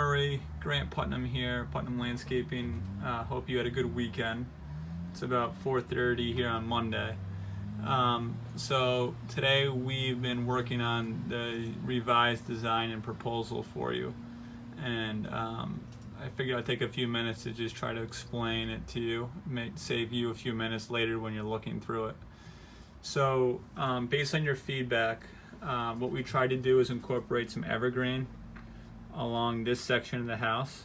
Murray, Grant Putnam here, Putnam Landscaping. Hope you had a good weekend. It's about 4:30 here on Monday. So today we've been working on the revised design and proposal for you. And I figured I'd take a few minutes to just try to explain it to you. It may save you a few minutes later when you're looking through it. So based on your feedback, what we tried to do is incorporate some evergreen along this section of the house.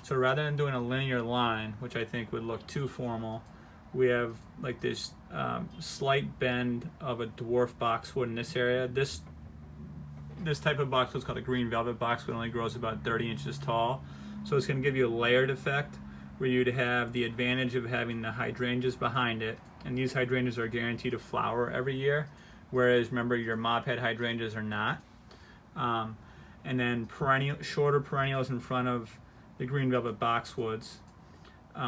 So rather than doing a linear line, which I think would look too formal, we have like this slight bend of a dwarf boxwood in this area. This type of boxwood is called a green velvet boxwood. It only grows about 30 inches tall. So it's going to give you a layered effect where you'd have the advantage of having the hydrangeas behind it. And these hydrangeas are guaranteed to flower every year, whereas remember your mophead hydrangeas are not. And then shorter perennials in front of the green velvet boxwoods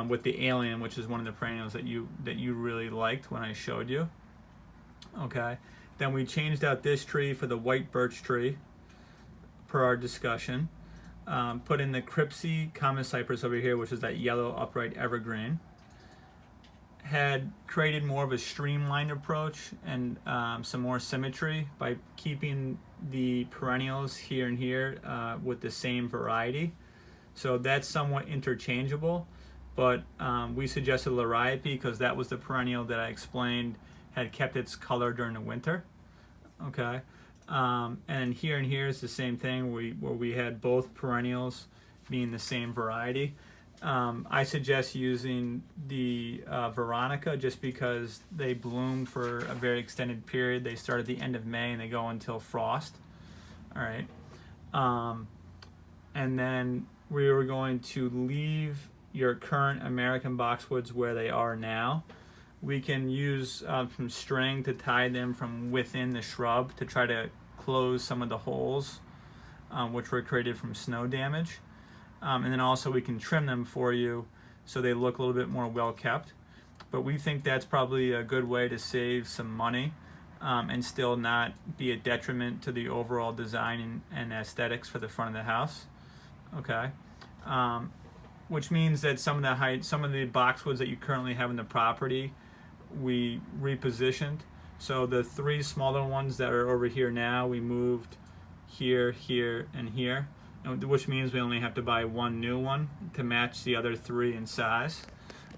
with the alien, which is one of the perennials that you really liked when I showed you. Okay. Then we changed out this tree for the white birch tree, per our discussion. Put in the Cripsey common cypress over here, which is that yellow upright evergreen. Had created more of a streamlined approach and some more symmetry by keeping the perennials here and here with the same variety. So that's somewhat interchangeable, but we suggested Liriope because that was the perennial that I explained had kept its color during the winter. Okay, and here is the same thing where we had both perennials being the same variety. I suggest using the Veronica just because they bloom for a very extended period. They start at the end of May and they go until frost. All right. And then we were going to leave your current American boxwoods where they are now. We can use some string to tie them from within the shrub to try to close some of the holes which were created from snow damage. And then also we can trim them for you so they look a little bit more well kept. But we think that's probably a good way to save some money and still not be a detriment to the overall design and aesthetics for the front of the house. Okay, which means that some of the boxwoods that you currently have in the property we repositioned. So the three smaller ones that are over here now, we moved here, here, and here. Which means we only have to buy one new one to match the other three in size.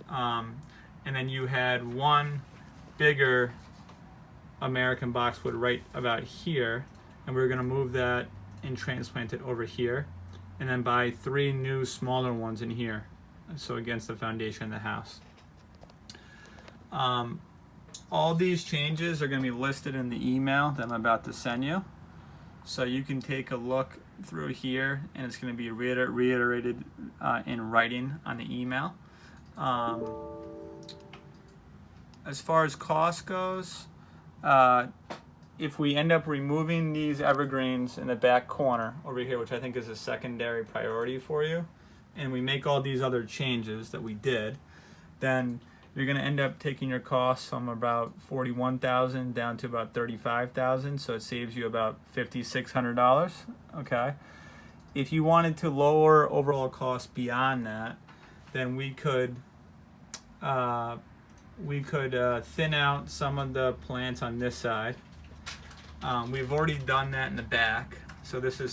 And then you had one bigger American boxwood right about here, and we're gonna move that and transplant it over here, and then buy three new smaller ones in here, so against the foundation of the house. All these changes are gonna be listed in the email that I'm about to send you. So you can take a look through here, and it's going to be reiterated in writing on the email. As far as cost goes, if we end up removing these evergreens in the back corner over here, which I think is a secondary priority for you, and we make all these other changes that we did, then you're going to end up taking your costs from about $41,000 down to about $35,000, so it saves you about $5,600. Okay. If you wanted to lower overall costs beyond that, then we could thin out some of the plants on this side. We've already done that in the back, so this is